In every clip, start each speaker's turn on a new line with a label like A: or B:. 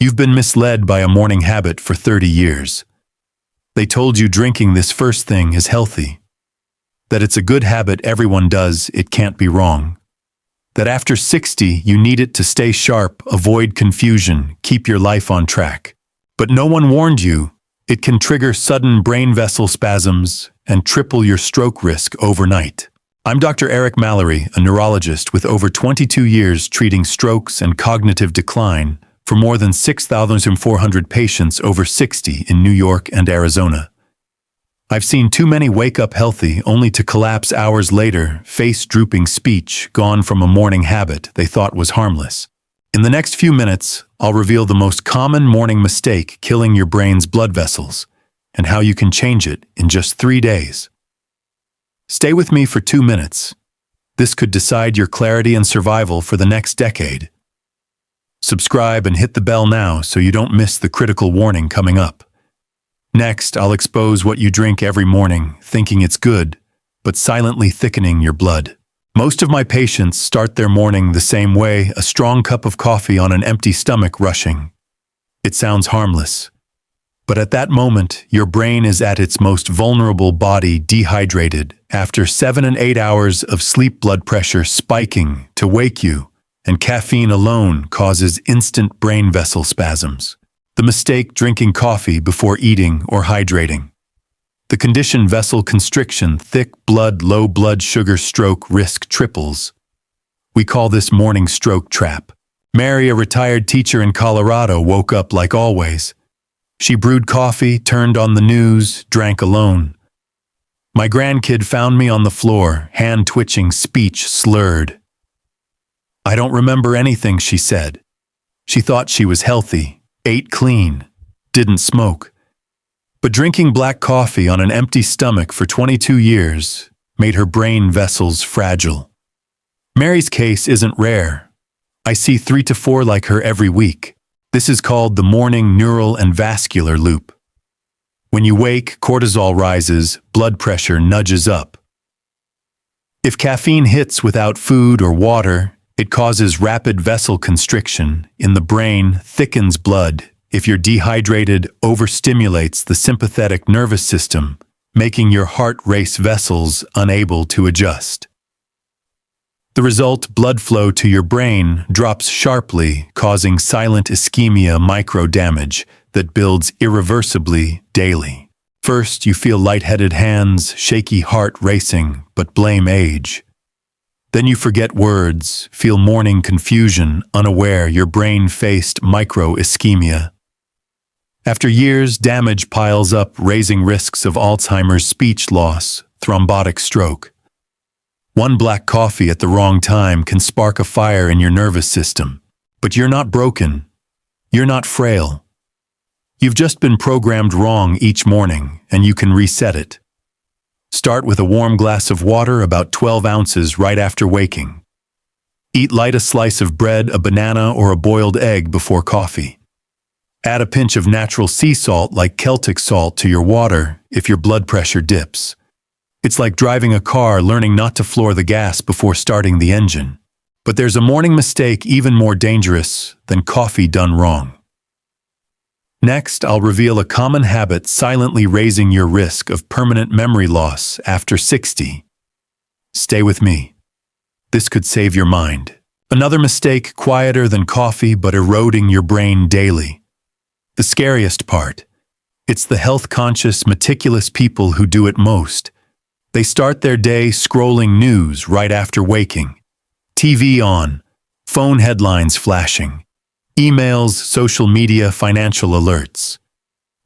A: You've been misled by a morning habit for 30 years. They told you drinking this first thing is healthy. That it's a good habit everyone does, it can't be wrong. That after 60, you need it to stay sharp, avoid confusion, keep your life on track. But no one warned you. It can trigger sudden brain vessel spasms and triple your stroke risk overnight. I'm Dr. Eric Mallory, a neurologist with over 22 years treating strokes and cognitive decline for more than 6,400 patients over 60 in New York and Arizona. I've seen too many wake up healthy only to collapse hours later, face drooping speech gone from a morning habit they thought was harmless. In the next few minutes, I'll reveal the most common morning mistake killing your brain's blood vessels and how you can change it in just 3 days. Stay with me for 2 minutes. This could decide your clarity and survival for the next decade. Subscribe and hit the bell now so you don't miss the critical warning coming up. Next, I'll expose what you drink every morning, thinking it's good, but silently thickening your blood. Most of my patients start their morning the same way, a strong cup of coffee on an empty stomach rushing. It sounds harmless. But at that moment, your brain is at its most vulnerable, body dehydrated, after 7 and 8 hours of sleep, blood pressure spiking to wake you, and caffeine alone causes instant brain vessel spasms. The mistake: drinking coffee before eating or hydrating. The condition: vessel constriction, thick blood, low blood sugar, stroke risk triples. We call this morning stroke trap. Mary, a retired teacher in Colorado, woke up like always. She brewed coffee, turned on the news, drank alone. My grandkid found me on the floor, hand twitching, speech slurred. I don't remember anything, she said. She thought she was healthy, ate clean, didn't smoke. But drinking black coffee on an empty stomach for 22 years made her brain vessels fragile. Mary's case isn't rare. I see 3 to 4 like her every week. This is called the morning neural and vascular loop. When you wake, cortisol rises, blood pressure nudges up. If caffeine hits without food or water, it causes rapid vessel constriction in the brain, thickens blood. If you're dehydrated, overstimulates the sympathetic nervous system, making your heart race vessels unable to adjust. The result: blood flow to your brain drops sharply, causing silent ischemia, micro damage that builds irreversibly daily. First, you feel lightheaded hands, shaky heart racing, but blame age. Then you forget words, feel morning confusion, unaware your brain faced micro ischemia. After years, damage piles up, raising risks of Alzheimer's, speech loss, thrombotic stroke. One black coffee at the wrong time can spark a fire in your nervous system. But you're not broken. You're not frail. You've just been programmed wrong each morning, and you can reset it. Start with a warm glass of water, about 12 ounces, right after waking. Eat light: a slice of bread, a banana, or a boiled egg before coffee. Add a pinch of natural sea salt like Celtic salt to your water if your blood pressure dips. It's like driving a car, learning not to floor the gas before starting the engine. But there's a morning mistake even more dangerous than coffee done wrong. Next, I'll reveal a common habit silently raising your risk of permanent memory loss after 60. Stay with me. This could save your mind. Another mistake, quieter than coffee but eroding your brain daily. The scariest part: it's the health-conscious, meticulous people who do it most. They start their day scrolling news right after waking. TV on, phone headlines flashing, emails, social media, financial alerts.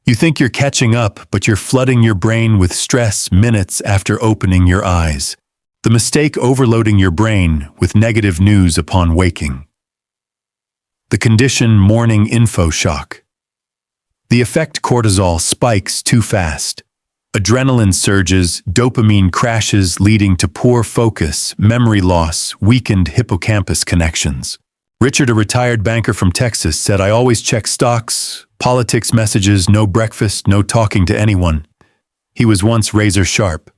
A: You think you're catching up, but you're flooding your brain with stress minutes after opening your eyes. The mistake: overloading your brain with negative news upon waking. The condition: morning info shock. The effect: cortisol spikes too fast. Adrenaline surges, dopamine crashes, leading to poor focus, memory loss, weakened hippocampus connections. Richard, a retired banker from Texas, said, "I always check stocks, politics messages, no breakfast, no talking to anyone." He was once razor sharp.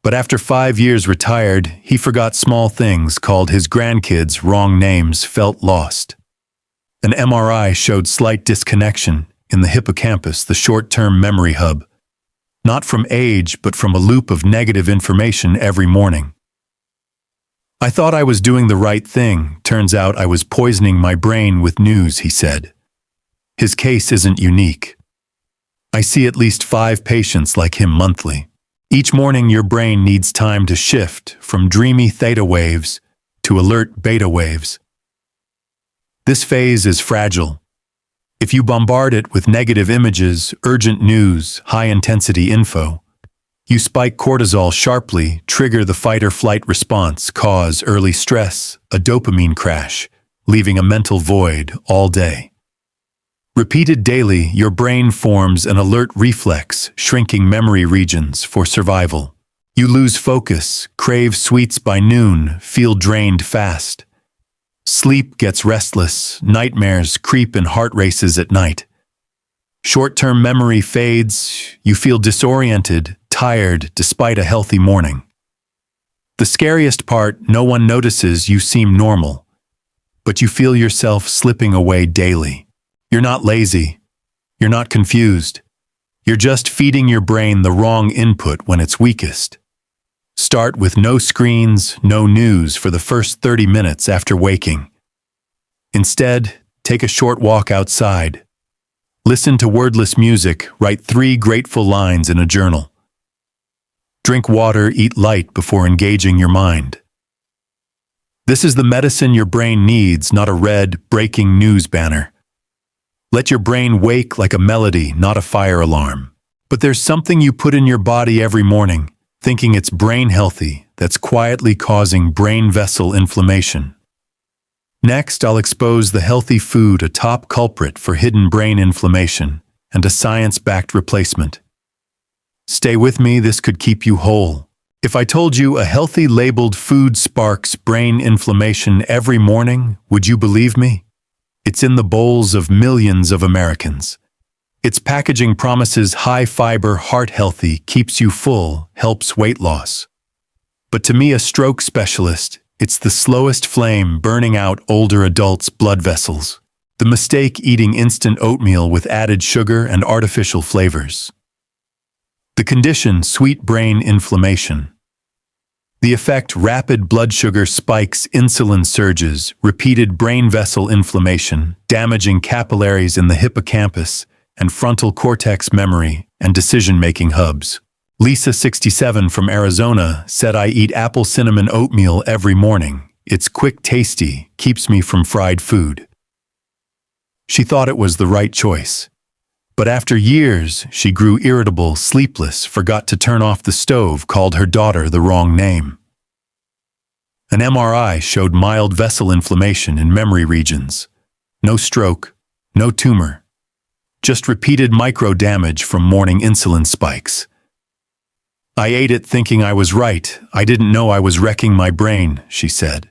A: But after 5 years retired, he forgot small things, called his grandkids wrong names, felt lost. An MRI showed slight disconnection in the hippocampus, the short-term memory hub, not from age, but from a loop of negative information every morning. I thought I was doing the right thing. Turns out I was poisoning my brain with news, he said. His case isn't unique. I see at least 5 patients like him monthly. Each morning your brain needs time to shift from dreamy theta waves to alert beta waves. This phase is fragile. If you bombard it with negative images, urgent news, high-intensity info, you spike cortisol sharply, trigger the fight-or-flight response, cause early stress, a dopamine crash, leaving a mental void all day. Repeated daily, your brain forms an alert reflex, shrinking memory regions for survival. You lose focus, crave sweets by noon, feel drained fast. Sleep gets restless, nightmares creep and heart races at night. Short-term memory fades, you feel disoriented, tired despite a healthy morning. The scariest part, no one notices you seem normal, but you feel yourself slipping away daily. You're not lazy. You're not confused. You're just feeding your brain the wrong input when it's weakest. Start with no screens, no news for the first 30 minutes after waking. Instead, take a short walk outside. Listen to wordless music, write 3 grateful lines in a journal. Drink water, eat light before engaging your mind. This is the medicine your brain needs, not a red, breaking news banner. Let your brain wake like a melody, not a fire alarm. But there's something you put in your body every morning, thinking it's brain healthy, that's quietly causing brain vessel inflammation. Next, I'll expose the healthy food, a top culprit for hidden brain inflammation, and a science-backed replacement. Stay with me, this could keep you whole. If I told you a healthy labeled food sparks brain inflammation every morning, would you believe me? It's in the bowls of millions of Americans. Its packaging promises high fiber, heart healthy, keeps you full, helps weight loss. But to me, a stroke specialist, it's the slowest flame burning out older adults' blood vessels. The mistake eating instant oatmeal with added sugar and artificial flavors. The condition, sweet brain inflammation. The effect, rapid blood sugar spikes, insulin surges, repeated brain vessel inflammation, damaging capillaries in the hippocampus and frontal cortex memory and decision-making hubs. Lisa, 67, from Arizona, said, I eat apple cinnamon oatmeal every morning. It's quick, tasty, keeps me from fried food. She thought it was the right choice. But after years, she grew irritable, sleepless, forgot to turn off the stove, called her daughter the wrong name. An MRI showed mild vessel inflammation in memory regions. No stroke, no tumor. Just repeated micro damage from morning insulin spikes. I ate it thinking I was right. I didn't know I was wrecking my brain, she said.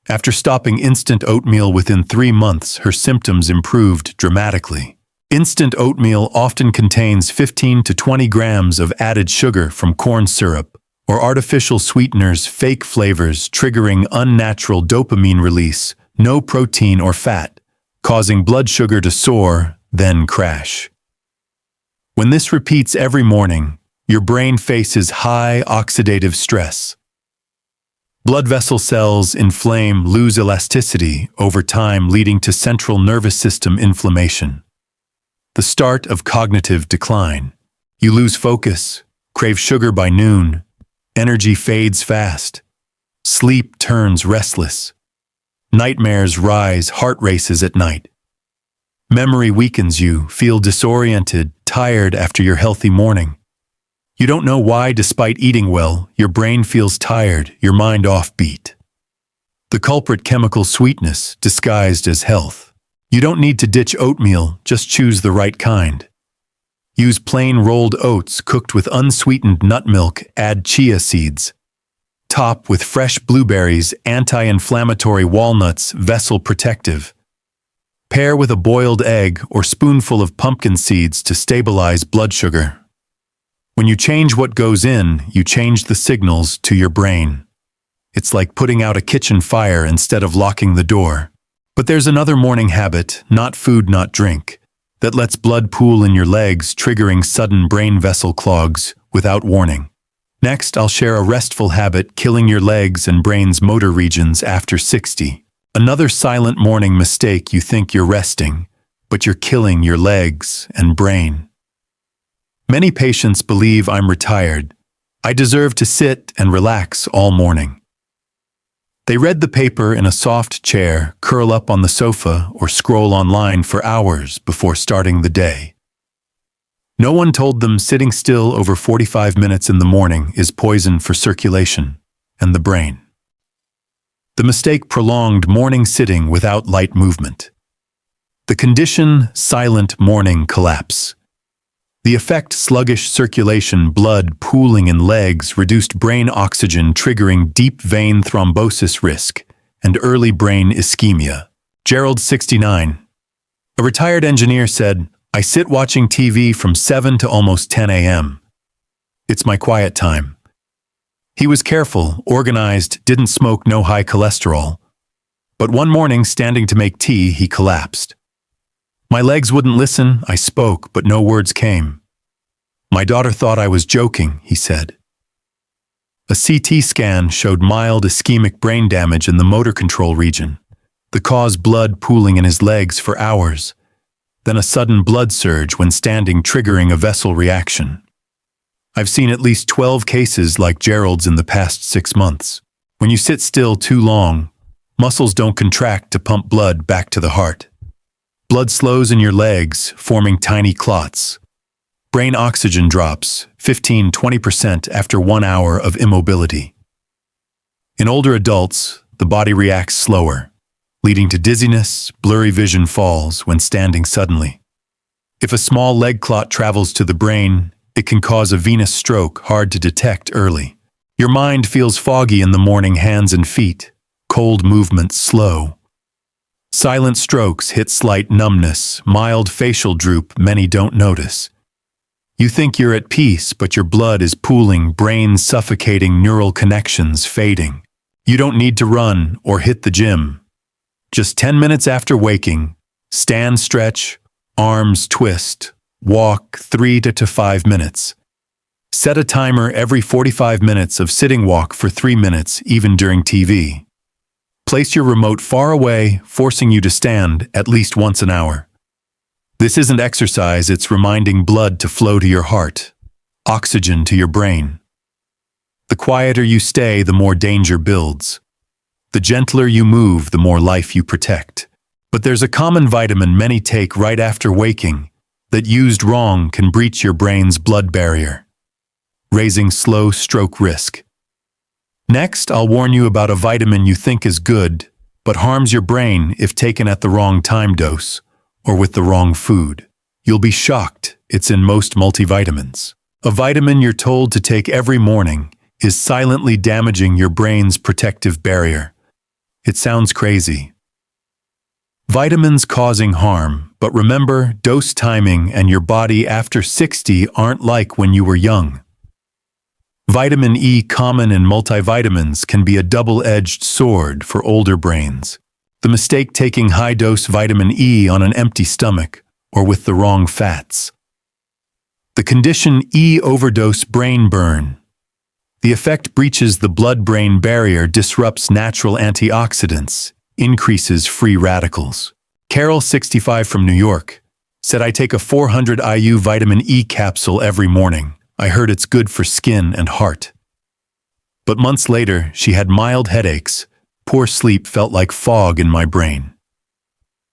A: After stopping instant oatmeal within 3 months, her symptoms improved dramatically. Instant oatmeal often contains 15 to 20 grams of added sugar from corn syrup or artificial sweeteners, fake flavors triggering unnatural dopamine release, no protein or fat, causing blood sugar to soar, then crash. When this repeats every morning, your brain faces high oxidative stress. Blood vessel cells inflame, lose elasticity over time, leading to central nervous system inflammation. The start of cognitive decline. You lose focus, crave sugar by noon, energy fades fast, sleep turns restless, nightmares rise, heart races at night. Memory weakens, you feel disoriented, tired after your healthy morning. You don't know why, despite eating well, your brain feels tired, your mind offbeat. The culprit, chemical sweetness disguised as health. You don't need to ditch oatmeal, just choose the right kind. Use plain rolled oats cooked with unsweetened nut milk, add chia seeds. Top with fresh blueberries, anti-inflammatory walnuts, vessel protective. Pair with a boiled egg or spoonful of pumpkin seeds to stabilize blood sugar. When you change what goes in, you change the signals to your brain. It's like putting out a kitchen fire instead of locking the door. But there's another morning habit, not food, not drink, that lets blood pool in your legs, triggering sudden brain vessel clogs without warning. Next, I'll share a restful habit killing your legs and brain's motor regions after 60. Another silent morning mistake. You think you're resting, but you're killing your legs and brain. Many patients believe I'm retired. I deserve to sit and relax all morning. They read the paper in a soft chair, curl up on the sofa, or scroll online for hours before starting the day. No one told them sitting still over 45 minutes in the morning is poison for circulation and the brain. The mistake: prolonged morning sitting without light movement. The condition: silent morning collapse. The effect: sluggish circulation, blood pooling in legs, reduced brain oxygen triggering deep vein thrombosis risk, and early brain ischemia. Gerald, 69. A retired engineer said, "I sit watching TV from 7 to almost 10 a.m. It's my quiet time." He was careful, organized, didn't smoke, no high cholesterol. But one morning, standing to make tea, he collapsed. My legs wouldn't listen. I spoke, but no words came. My daughter thought I was joking, he said. A CT scan showed mild ischemic brain damage in the motor control region. The cause: blood pooling in his legs for hours. Then a sudden blood surge when standing, triggering a vessel reaction. I've seen at least 12 cases like Gerald's in the past 6 months. When you sit still too long, muscles don't contract to pump blood back to the heart. Blood slows in your legs, forming tiny clots. Brain oxygen drops 15–20% after 1 hour of immobility. In older adults, the body reacts slower, leading to dizziness, blurry vision, falls when standing suddenly. If a small leg clot travels to the brain, it can cause a venous stroke, hard to detect early. Your mind feels foggy in the morning, hands and feet, cold movements, slow. Silent strokes hit, slight numbness, mild facial droop, many don't notice. You think you're at peace, but your blood is pooling, brain suffocating, neural connections fading. You don't need to run or hit the gym. Just 10 minutes after waking, stand, stretch, arms twist, walk 3 to 5 minutes. Set a timer every 45 minutes of sitting walk for 3 minutes, even during TV. Place your remote far away, forcing you to stand at least once an hour. This isn't exercise, it's reminding blood to flow to your heart, oxygen to your brain. The quieter you stay, the more danger builds. The gentler you move, the more life you protect. But there's a common vitamin many take right after waking that, used wrong, can breach your brain's blood barrier, raising slow stroke risk. Next, I'll warn you about a vitamin you think is good, but harms your brain if taken at the wrong time dose or with the wrong food. You'll be shocked, it's in most multivitamins. A vitamin you're told to take every morning is silently damaging your brain's protective barrier. It sounds crazy. Vitamins causing harm, but remember, dose timing and your body after 60 aren't like when you were young. Vitamin E, common in multivitamins, can be a double-edged sword for older brains. The mistake: taking high-dose vitamin E on an empty stomach or with the wrong fats. The condition: E overdose, brain burn. The effect breaches the blood-brain barrier, disrupts natural antioxidants, increases free radicals. Carol, 65, from New York, said, "I take a 400 IU vitamin E capsule every morning. I heard it's good for skin and heart." But months later, she had mild headaches. Poor sleep felt like fog in my brain.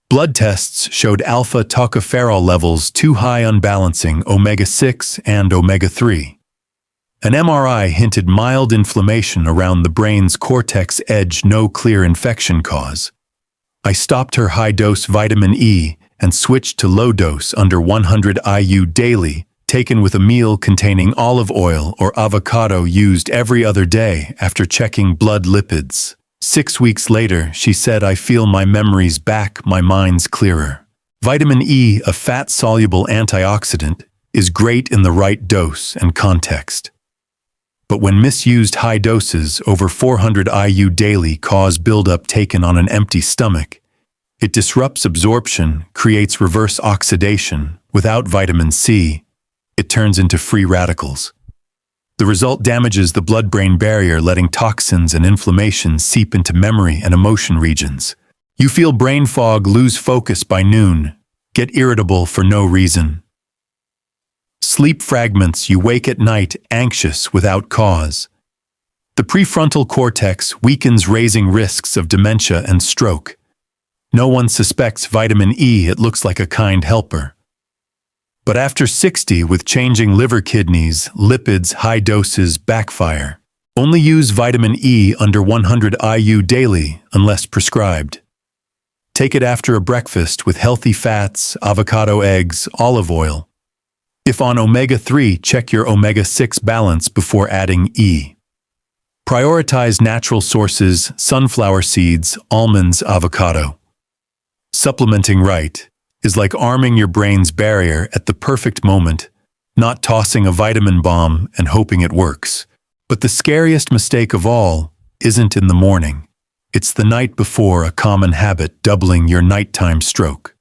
A: Blood tests showed alpha tocopherol levels too high, unbalancing omega-6 and omega-3. An MRI hinted mild inflammation around the brain's cortex edge, no clear infection cause. I stopped her high-dose vitamin E and switched to low-dose under 100 IU daily, taken with a meal containing olive oil or avocado, used every other day after checking blood lipids. 6 weeks later, she said, "I feel my memories back, my mind's clearer." Vitamin E, a fat-soluble antioxidant, is great in the right dose and context. But when misused, high doses over 400 IU daily cause buildup. Taken on an empty stomach, It disrupts absorption, creates reverse oxidation. Without vitamin C, it turns into free radicals. The result damages the blood-brain barrier, letting toxins and inflammation seep into memory and emotion regions. You feel brain fog, lose focus by noon, get irritable for no reason. Sleep fragments, you wake at night anxious without cause. The prefrontal cortex weakens, raising risks of dementia and stroke. No one suspects vitamin E, it looks like a kind helper. But after 60, with changing liver, kidneys, lipids, high doses backfire. Only use vitamin E under 100 IU daily unless prescribed. Take it after a breakfast with healthy fats, avocado, eggs, olive oil. If on omega-3, check your omega-6 balance before adding E. Prioritize natural sources, sunflower seeds, almonds, avocado. Supplementing right is like arming your brain's barrier at the perfect moment, not tossing a vitamin bomb and hoping it works. But the scariest mistake of all isn't in the morning. It's the night before, a common habit doubling your nighttime stroke.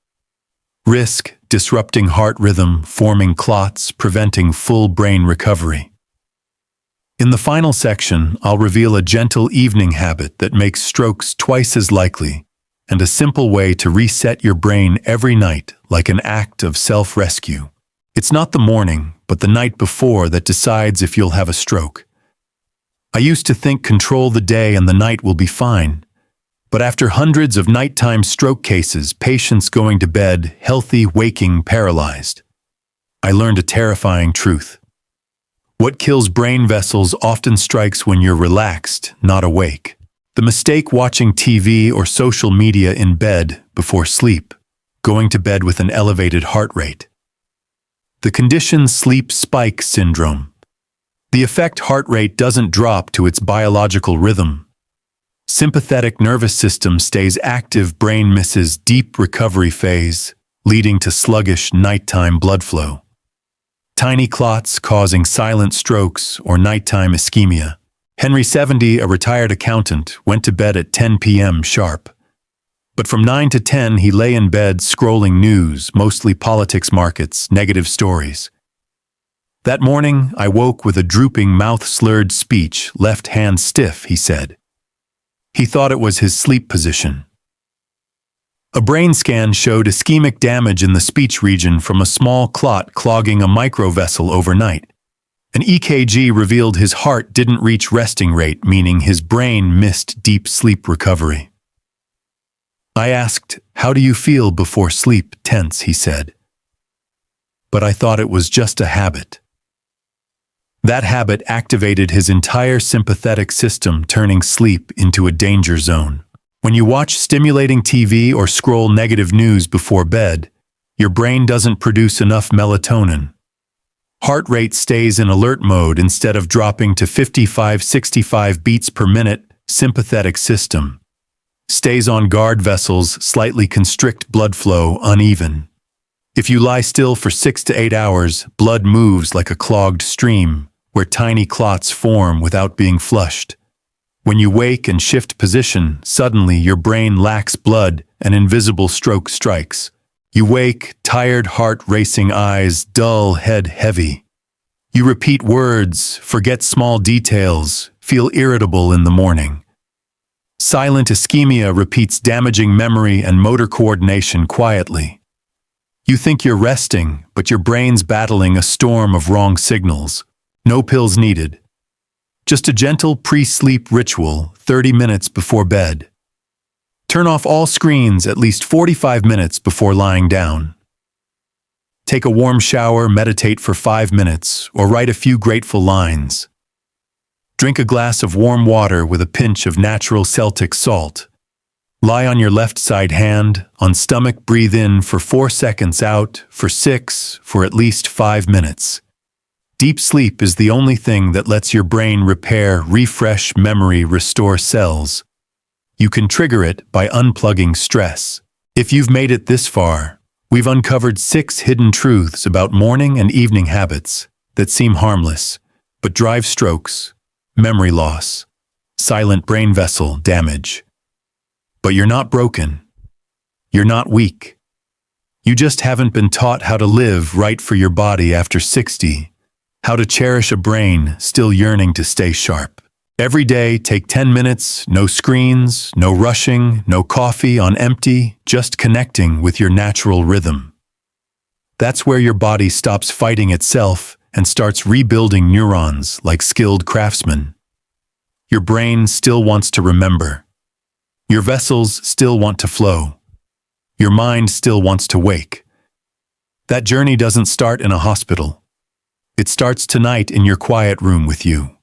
A: Risk: disrupting heart rhythm, forming clots, preventing full brain recovery. In the final section, I'll reveal a gentle evening habit that makes strokes twice as likely, and a simple way to reset your brain every night like an act of self-rescue. It's not the morning, but the night before that decides if you'll have a stroke. I used to think control the day and the night will be fine. But after hundreds of nighttime stroke cases, patients going to bed healthy, waking, paralyzed, I learned a terrifying truth. What kills brain vessels often strikes when you're relaxed, not awake. The mistake: watching TV or social media in bed before sleep, going to bed with an elevated heart rate. The condition: sleep spike syndrome. The effect: heart rate doesn't drop to its biological rhythm. Sympathetic nervous system stays active, brain misses deep recovery phase, leading to sluggish nighttime blood flow. Tiny clots causing silent strokes or nighttime ischemia. Henry, 70, a retired accountant, went to bed at 10 p.m. sharp. But from 9 to 10, he lay in bed scrolling news, mostly politics, markets, negative stories. That morning, I woke with a drooping mouth, slurred speech, left hand stiff, he said. He thought it was his sleep position. A brain scan showed ischemic damage in the speech region from a small clot clogging a microvessel overnight. An EKG revealed his heart didn't reach resting rate, meaning his brain missed deep sleep recovery. I asked, "How do you feel before sleep?" "Tense," he said. But I thought it was just a habit. That habit activated his entire sympathetic system, turning sleep into a danger zone. When you watch stimulating TV or scroll negative news before bed, your brain doesn't produce enough melatonin. Heart rate stays in alert mode instead of dropping to 55-65 beats per minute. Sympathetic system stays on guard, vessels slightly constrict, blood flow uneven. If you lie still for 6 to 8 hours, blood moves like a clogged stream, where tiny clots form without being flushed. When you wake and shift position, suddenly your brain lacks blood, an invisible stroke strikes. You wake, tired, heart racing, eyes dull, head heavy. You repeat words, forget small details, feel irritable in the morning. Silent ischemia repeats, damaging memory and motor coordination quietly. You think you're resting, but your brain's battling a storm of wrong signals. No pills needed. Just a gentle pre-sleep ritual, 30 minutes before bed. Turn off all screens at least 45 minutes before lying down. Take a warm shower, meditate for 5 minutes, or write a few grateful lines. Drink a glass of warm water with a pinch of natural Celtic salt. Lie on your left side, hand on stomach, breathe in for 4 seconds, out for 6, for at least 5 minutes. Deep sleep is the only thing that lets your brain repair, refresh memory, restore cells. You can trigger it by unplugging stress. If you've made it this far, we've uncovered 6 hidden truths about morning and evening habits that seem harmless, but drive strokes, memory loss, silent brain vessel damage. But you're not broken. You're not weak. You just haven't been taught how to live right for your body after 60, how to cherish a brain still yearning to stay sharp. Every day, take 10 minutes, no screens, no rushing, no coffee on empty, just connecting with your natural rhythm. That's where your body stops fighting itself and starts rebuilding neurons like skilled craftsmen. Your brain still wants to remember. Your vessels still want to flow. Your mind still wants to wake. That journey doesn't start in a hospital. It starts tonight in your quiet room with you.